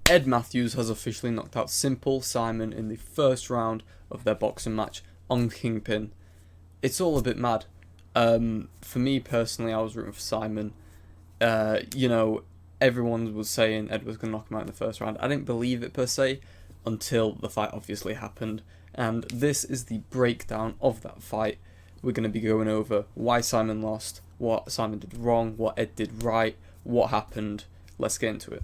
Ed Matthews has officially knocked out Simple Simon in the first round of their boxing match on Kinpyn. It's all a bit mad. For me personally, I was rooting for Simon. You know, everyone was saying Ed was going to knock him out in the first round. I didn't believe it per se until the fight obviously happened. And this is the breakdown of that fight. We're going to be going over why Simon lost, what Simon did wrong, what Ed did right, what happened. Let's get into it.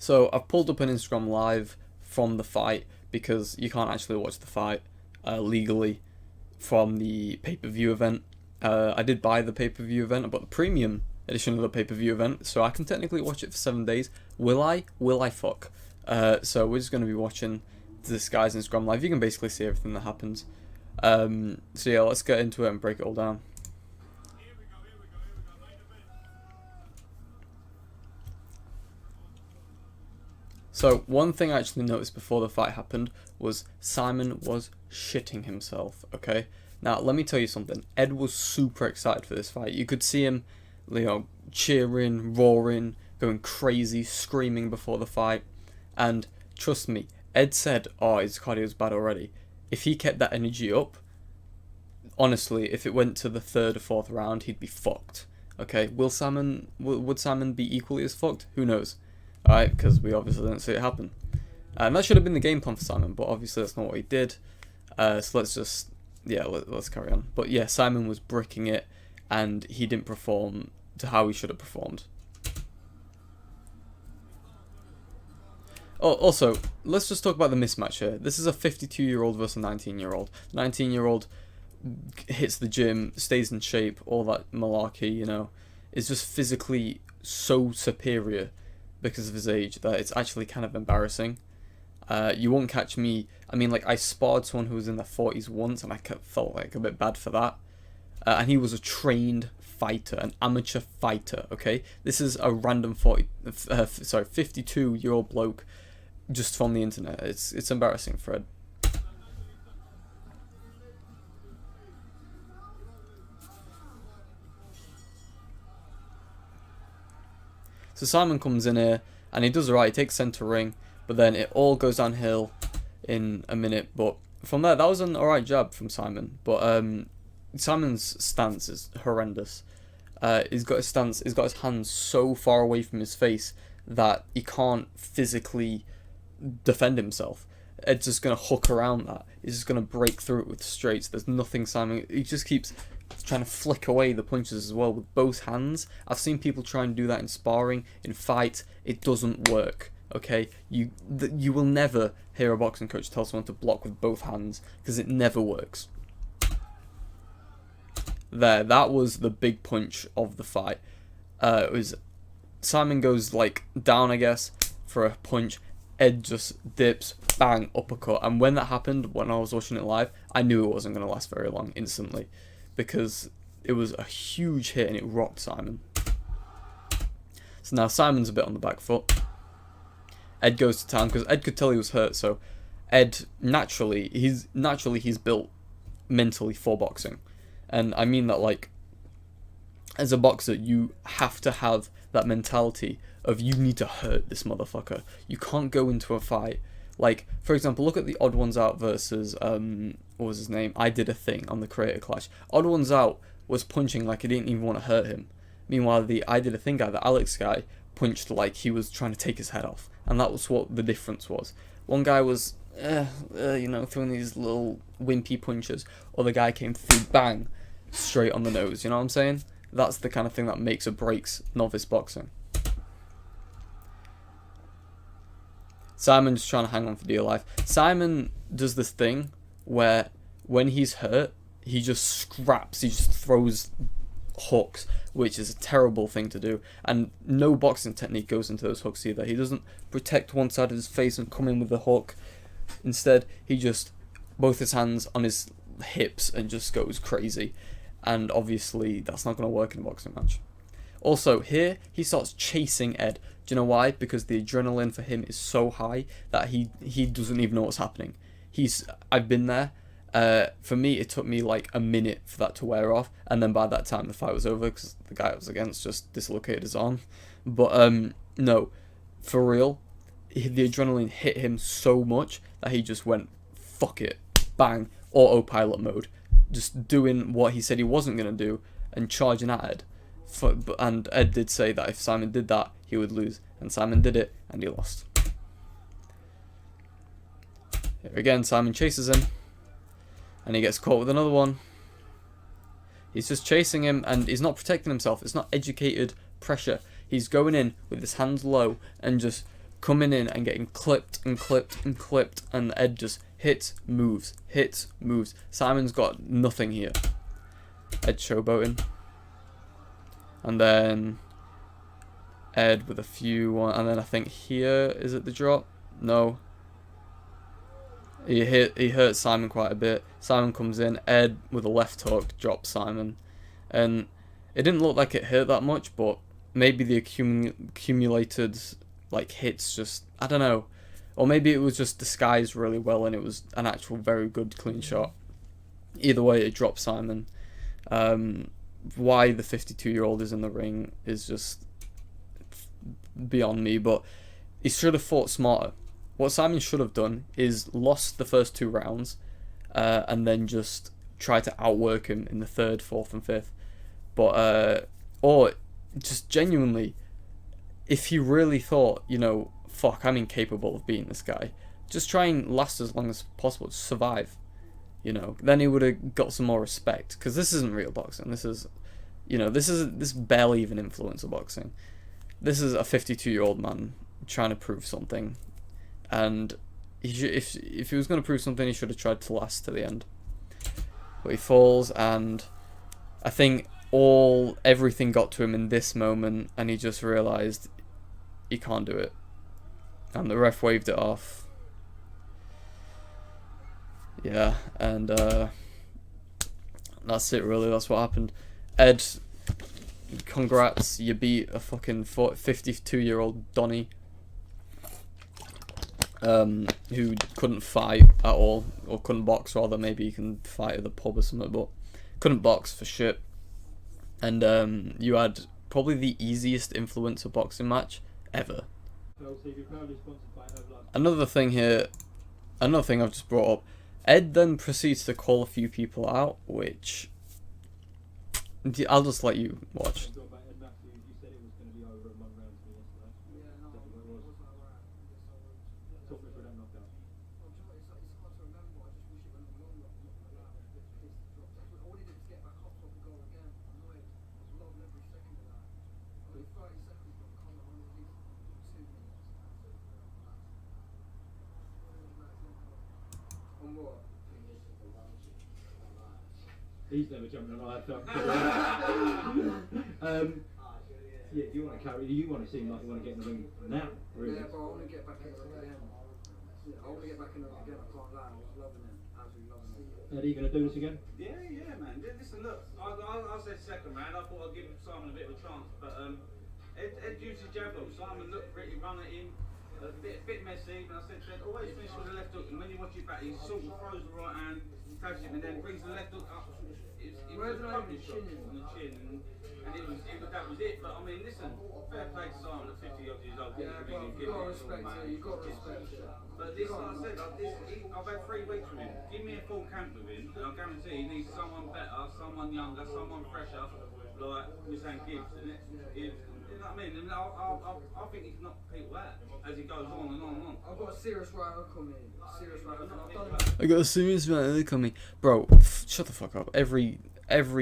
So I've pulled up an Instagram live from the fight because you can't actually watch the fight legally from the pay-per-view event. I did buy the pay-per-view event. I bought the premium edition of the pay-per-view event, so I can technically watch it for 7 days. Will I? Will I fuck? So we're just going to be watching this guy's Instagram live. You can basically see everything that happens. So yeah, let's get into it and break it all down. So one thing I actually noticed before the fight happened was Simon was shitting himself, okay? Now, let me tell you something. Ed was super excited for this fight. You could see him, you know, cheering, roaring, going crazy, screaming before the fight. And trust me, Ed said, oh, his cardio's bad already. If he kept that energy up, honestly, if it went to the third or fourth round, he'd be fucked, okay? Would Simon be equally as fucked? Who knows? Alright, because we obviously didn't see it happen. And that should have been the game plan for Simon, but obviously that's not what he did. So let's just, yeah, let's carry on. But yeah, Simon was bricking it, and he didn't perform to how he should have performed. Oh, also, let's just talk about the mismatch here. This is a 52-year-old versus a 19-year-old. 19-year-old hits the gym, stays in shape, all that malarkey, you know, is just physically so superior because of his age that it's actually kind of embarrassing. You won't catch me. I mean, like, I sparred someone who was in their 40s once, and I felt like a bit bad for that. And he was a trained fighter, an amateur fighter. Okay, this is a random 52-year-old bloke just from the internet. It's embarrassing, Fred. So Simon comes in here, and he does alright, he takes centre ring, but then it all goes downhill in a minute. But from there, that was an alright jab from Simon. But Simon's stance is horrendous. He's got his hands so far away from his face that he can't physically defend himself. Ed's just going to hook around that. He's just going to break through it with straights. There's nothing Simon... He just keeps trying to flick away the punches as well with both hands. I've seen people try and do that in sparring, in fights. It doesn't work, okay? You will never hear a boxing coach tell someone to block with both hands, because it never works. There, that was the big punch of the fight. It was... Simon goes, like, down, I guess, for a punch. Ed just dips, bang, uppercut. And when that happened, when I was watching it live, I knew it wasn't going to last very long instantly, because it was a huge hit and it rocked Simon. So now Simon's a bit on the back foot. Ed goes to town because Ed could tell he was hurt. So Ed he's built mentally for boxing, and I mean that, like, as a boxer, you have to have that mentality of you need to hurt this motherfucker. You can't go into a fight. Like, for example, look at the Odd Ones Out versus, what was his name? I Did a Thing on the Creator Clash. Odd Ones Out was punching like he didn't even want to hurt him. Meanwhile, the I Did a Thing guy, the Alex guy, punched like he was trying to take his head off. And that was what the difference was. One guy was, you know, throwing these little wimpy punches. Other guy came through, bang, straight on the nose. You know what I'm saying? That's the kind of thing that makes or breaks novice boxing. Simon just trying to hang on for dear life. Simon does this thing where when he's hurt, he just scraps, he just throws hooks, which is a terrible thing to do. And no boxing technique goes into those hooks either. He doesn't protect one side of his face and come in with the hook. Instead, he just both his hands on his hips and just goes crazy. And obviously that's not going to work in a boxing match. Also, here he starts chasing Ed. Do you know why? Because the adrenaline for him is so high that he doesn't even know what's happening. I've been there. For me, it took me like a minute for that to wear off, and then by that time the fight was over because the guy I was against just dislocated his arm. But no, for real, the adrenaline hit him so much that he just went, fuck it, bang, autopilot mode, just doing what he said he wasn't gonna do and charging at Ed. And Ed did say that if Simon did that, he would lose, and Simon did it, and he lost. Here again, Simon chases him, and he gets caught with another one. He's just chasing him, and he's not protecting himself. It's not educated pressure. He's going in with his hands low, and just coming in and getting clipped and clipped and clipped, and Ed just hits, moves, hits, moves. Simon's got nothing here. Ed showboating. And then Ed with a few, and then I think here, is it the drop? No. He hurt Simon quite a bit. Simon comes in, Ed with a left hook drops Simon. And it didn't look like it hurt that much, but maybe the accumulated like hits just, I don't know. Or maybe it was just disguised really well and it was an actual very good clean shot. Either way, it dropped Simon. Why the 52-year-old is in the ring is just beyond me, but he should have fought smarter. What Simon should have done is lost the first 2 rounds and then just try to outwork him in the 3rd, 4th and 5th. But or just genuinely, if he really thought, you know, fuck, I'm incapable of beating this guy, just try and last as long as possible, just survive. You know, then he would have got some more respect, because this isn't real boxing. This is, you know, this barely even influencer boxing. This is a 52-year-old man trying to prove something, and if he was going to prove something, he should have tried to last to the end. But he falls, and I think everything got to him in this moment, and he just realised he can't do it, and the ref waved it off. Yeah, and that's it really, that's what happened. Ed, congrats, you beat a fucking 52-year-old Donny, who couldn't fight at all, or couldn't box rather. Maybe he can fight at the pub or something, but couldn't box for shit. And you had probably the easiest influencer boxing match ever. Another thing I've just brought up, Ed then proceeds to call a few people out, which I'll just let you watch. He's never jumped on a live duck. Yeah, do you want to carry? You want to seem like you want to get in the ring now, really? Yeah, but I want to get back in the ring again. Yeah, I want to get back in the ring again. I can't lie, I was loving it, absolutely loving it. Are you going to do this again? Yeah, man. Listen, look, I said 2nd round. I thought I'd give Simon a bit of a chance, but Ed used his jab hook. Simon looked pretty, run at him. A bit messy, but I said to Ed, always finish with the left hook, and when you watch it back, he sort of throws the right hand, taps him, and then brings the left hook up. Where did I even shot on the chin, and that was it. But I mean, listen, fair play to Simon at 50 odd years old. Yeah, but you've got to respect it, you've got to respect it. But this, like I said, I've had 3 weeks with him. Give me a full camp with him, and I guarantee he needs someone better, someone younger, someone fresher, like Hussein Gibbs, isn't it? You know what I mean? And I think he can knock people out as he goes on and on and on. I've got a serious right hook on me. Serious right hook. I got a serious right hook on me. Bro, shut the fuck up. Every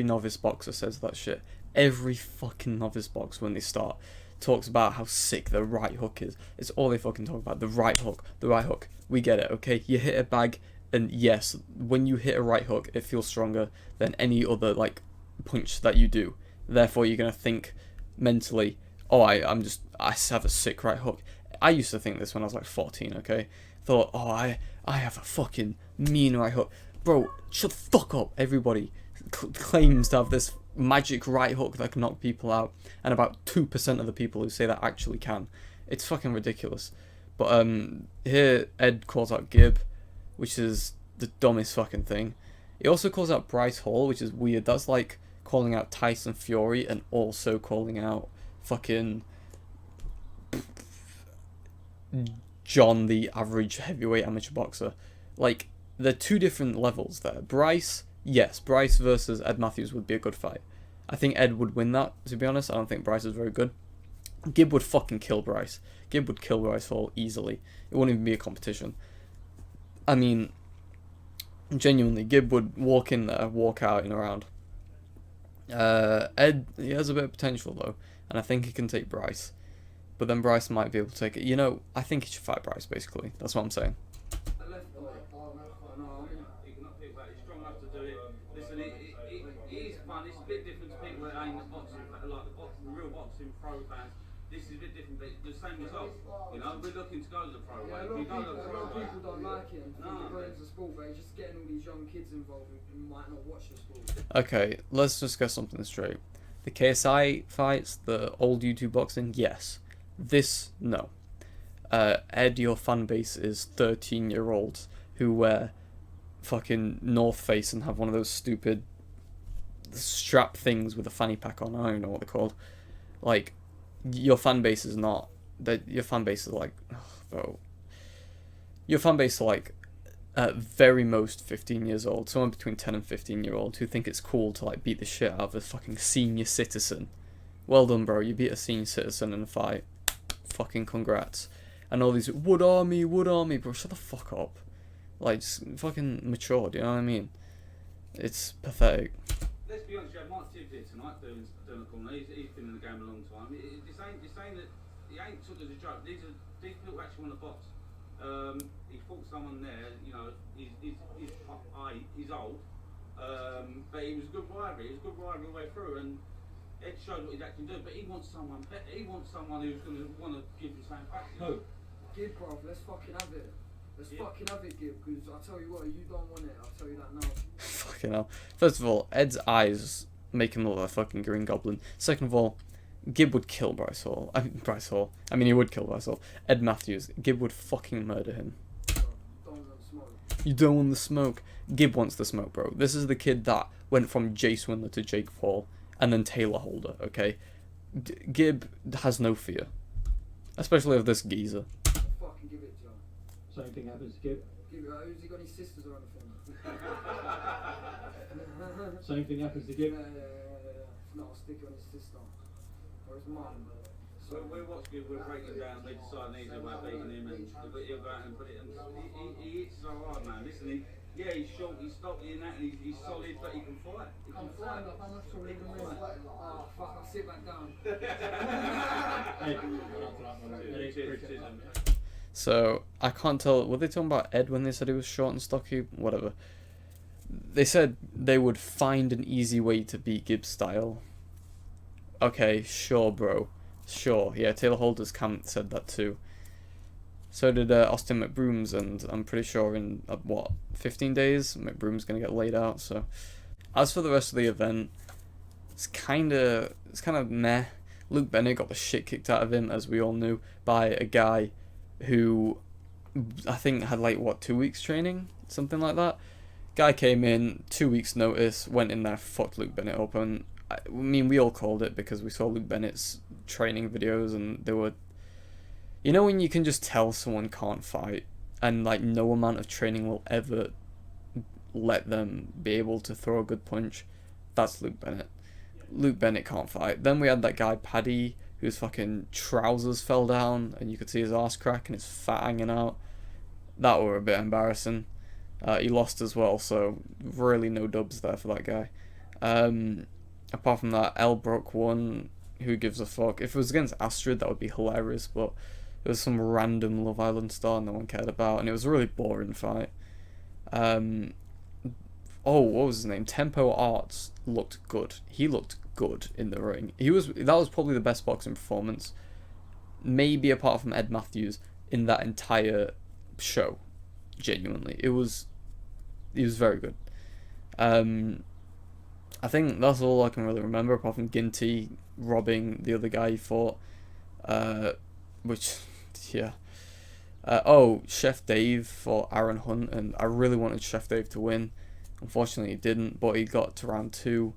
novice boxer says that shit. Every fucking novice boxer, when they start, talks about how sick the right hook is. It's all they fucking talk about. The right hook. The right hook. We get it, okay? You hit a bag, and yes, when you hit a right hook, it feels stronger than any other, like, punch that you do. Therefore, you're going to think mentally, oh, I have a sick right hook. I used to think this when I was like 14, okay? thought, oh, I have a fucking mean right hook. Bro, shut the fuck up. Everybody claims to have this magic right hook that can knock people out, and about 2% of the people who say that actually can. It's fucking ridiculous. But here Ed calls out Gib, which is the dumbest fucking thing. He also calls out Bryce Hall, which is weird. That's like calling out Tyson Fury and also calling out fucking John, the average heavyweight amateur boxer. Like, they're two different levels there. Bryce, yes, Bryce versus Ed Matthews would be a good fight. I think Ed would win that, to be honest. I don't think Bryce is very good. Gib would fucking kill Bryce. Gib would kill Bryce Hall easily. It wouldn't even be a competition. I mean, genuinely, Gib would walk in there, walk out in a round. Ed, he has a bit of potential though, and I think he can take Bryce. But then Bryce might be able to take it. You know, I think he should fight Bryce, basically. That's what I'm saying. He cannot pick that. He's strong enough to do it. Listen, it is fun. It's a bit different to people that ain't boxing, like the real boxing pro fans. This is a bit different, but the same result. You know, we're looking to go to the pro way. Yeah, a lot of people don't like it and think it ruins the sport, but it's just getting all these young kids involved who might not watch the sport. Okay, let's just get something straight. The KSI fights, the old YouTube boxing, yes. This, no. Ed, your fan base is 13-year-olds who wear fucking North Face and have one of those stupid strap things with a fanny pack on. I don't even know what they're called. Like, your fan base is not... Your fan base is like... Oh, your fan base is like... At very most 15 years old. Someone between 10 and 15-year-olds who think it's cool to like beat the shit out of a fucking senior citizen. Well done, bro. You beat a senior citizen in a fight. Fucking congrats. And all these wood army, bro. Shut the fuck up. Like, just fucking mature. Do you know what I mean? It's pathetic. Let's be honest, you had Mike Tibbs here tonight doing a corner. He's been in the game a long time. This ain't that. It ain't sort of a joke. These people who actually want to box. He fought someone there. You know, he's old. But he was a good rivalry. He was a good rivalry all the way through, and Ed showed what he'd actually do. But he wants someone better. He wants someone who's going to want to give him something back. Who? Gib, bruv, let's fucking have it. Let's fucking have it, Gib, because I tell you what, you don't want it. I'll tell you that now. Fucking hell. First of all, Ed's eyes make him look like a fucking Green Goblin. Second of all, Gib would kill Bryce Hall. I mean, he would kill Bryce Hall. Ed Matthews. Gib would fucking murder him. Don't want smoke. You don't want the smoke. Gib wants the smoke, bro. This is the kid that went from Jay Swindler to Jake Paul and then Taylor Holder, okay? Gib has no fear. Especially of this geezer. Fucking give it, John. Same thing happens to Gib. Give it, who's he got any sisters or anything? Same thing happens to Yeah, Gib. yeah, yeah, yeah. No, I'll stick it on his sister. Or his mum. So we're watching him, we're breaking down, they decide an easier way of beating him, and he'll go out and put it, and he hits so hard, man. Listen, he's short, he's stocky in that, and he's solid, but he can fight. He can fight. Oh, fuck, I'll sit back down. So, I can't tell, were they talking about Ed when they said he was short and stocky? Whatever. They said they would find an easy way to beat Gibbs' style. Okay, sure, bro. Sure. Yeah, Taylor Holder's camp said that too. So did Austin McBrooms, and I'm pretty sure in, 15 days, McBroom's going to get laid out, so... As for the rest of the event, it's kind of meh. Luke Bennett got the shit kicked out of him, as we all knew, by a guy who I think had 2 weeks training? Something like that. Guy came in, 2 weeks notice, went in there, fucked Luke Bennett up, and I mean, we all called it because we saw Luke Bennett's training videos, and they were... You know when you can just tell someone can't fight, and no amount of training will ever let them be able to throw a good punch? That's Luke Bennett. Luke Bennett can't fight. Then we had that guy Paddy, whose fucking trousers fell down, and you could see his arse crack and his fat hanging out. That were a bit embarrassing. He lost as well, so really no dubs there for that guy. Apart from that, El Brook won. Who gives a fuck? If it was against Astrid, that would be hilarious, but it was some random Love Island star no one cared about, and it was a really boring fight. What was his name? Tempo Arts looked good. He looked good in the ring. That was probably the best boxing performance, maybe apart from Ed Matthews, in that entire show. Genuinely, it was very good. I think that's all I can really remember, apart from Ginty robbing the other guy he fought, which, yeah. Oh, Chef Dave fought Aaron Hunt, and I really wanted Chef Dave to win. Unfortunately, he didn't, but he got to round 2,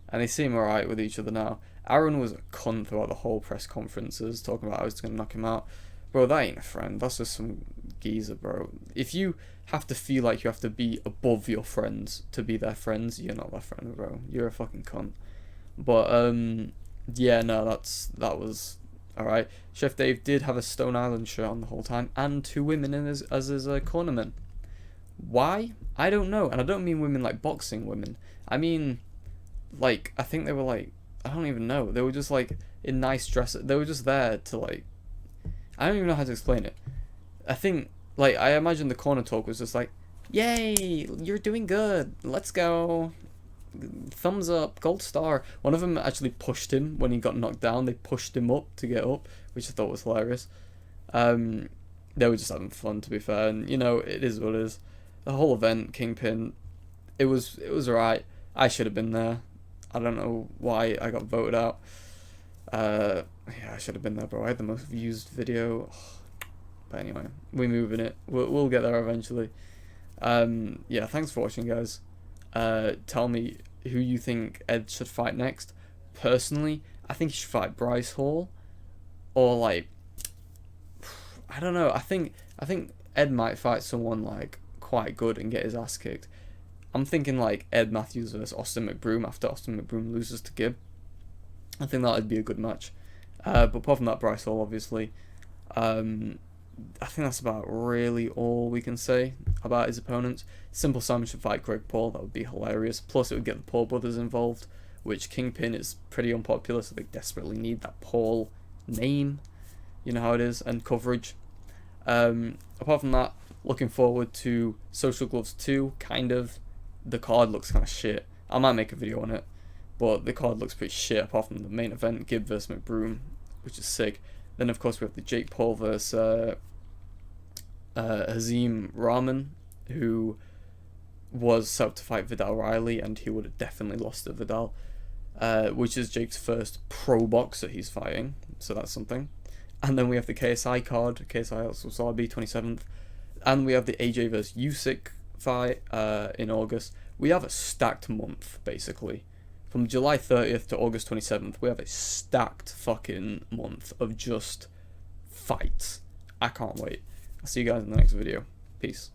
and they seem alright with each other now. Aaron was a cunt throughout the whole press conferences, talking about I was going to knock him out. Bro, that ain't a friend. That's just some geezer, bro. If you have to feel like you have to be above your friends to be their friends, you're not their friend, bro. You're a fucking cunt. But, yeah, no, that was alright. Chef Dave did have a Stone Island shirt on the whole time, and 2 women as his cornermen. Why? I don't know. And I don't mean women like boxing women. I mean, like, I think they were like, I don't even know. They were just like in nice dresses. They were just there to like, I don't even know how to explain it. I think, like, I imagine the corner talk was just like, yay, you're doing good. Let's go. Thumbs up, gold star. One of them actually pushed him when he got knocked down. They pushed him up to get up, which I thought was hilarious. They were just having fun, to be fair, and you know, it is what it is. The whole event, Kinpyn, it was alright. I should have been there. I don't know why I got voted out. Yeah, I should have been there, bro. I had the most views video. But anyway, we're moving it. We'll get there eventually. Yeah, thanks for watching, guys. Tell me who you think Ed should fight next. Personally, I think he should fight Bryce Hall, or like, I don't know. I think Ed might fight someone like quite good and get his ass kicked. I'm thinking like Ed Matthews versus Austin McBroom after Austin McBroom loses to Gibb. I think that would be a good match. But apart from that, Bryce Hall, obviously. I think that's about really all we can say about his opponents. Simple Simon should fight Greg Paul. That would be hilarious. Plus, it would get the Paul brothers involved, which Kinpyn is pretty unpopular, so they desperately need that Paul name. You know how it is, and coverage. Apart from that, looking forward to Social Gloves 2, kind of. The card looks kind of shit. I might make a video on it, but the card looks pretty shit apart from the main event, Gibb vs McBroom, which is sick. Then, of course, we have the Jake Paul versus Hazim Rahman, who was set up to fight Vidal Riley, and he would have definitely lost to Vidal, which is Jake's first pro boxer he's fighting, so that's something. And then we have the KSI card, KSI Al-Sabi, 27th, and we have the AJ vs Usyk fight in August. We have a stacked month, basically. From July 30th to August 27th, we have a stacked fucking month of just fights. I can't wait. I'll see you guys in the next video. Peace.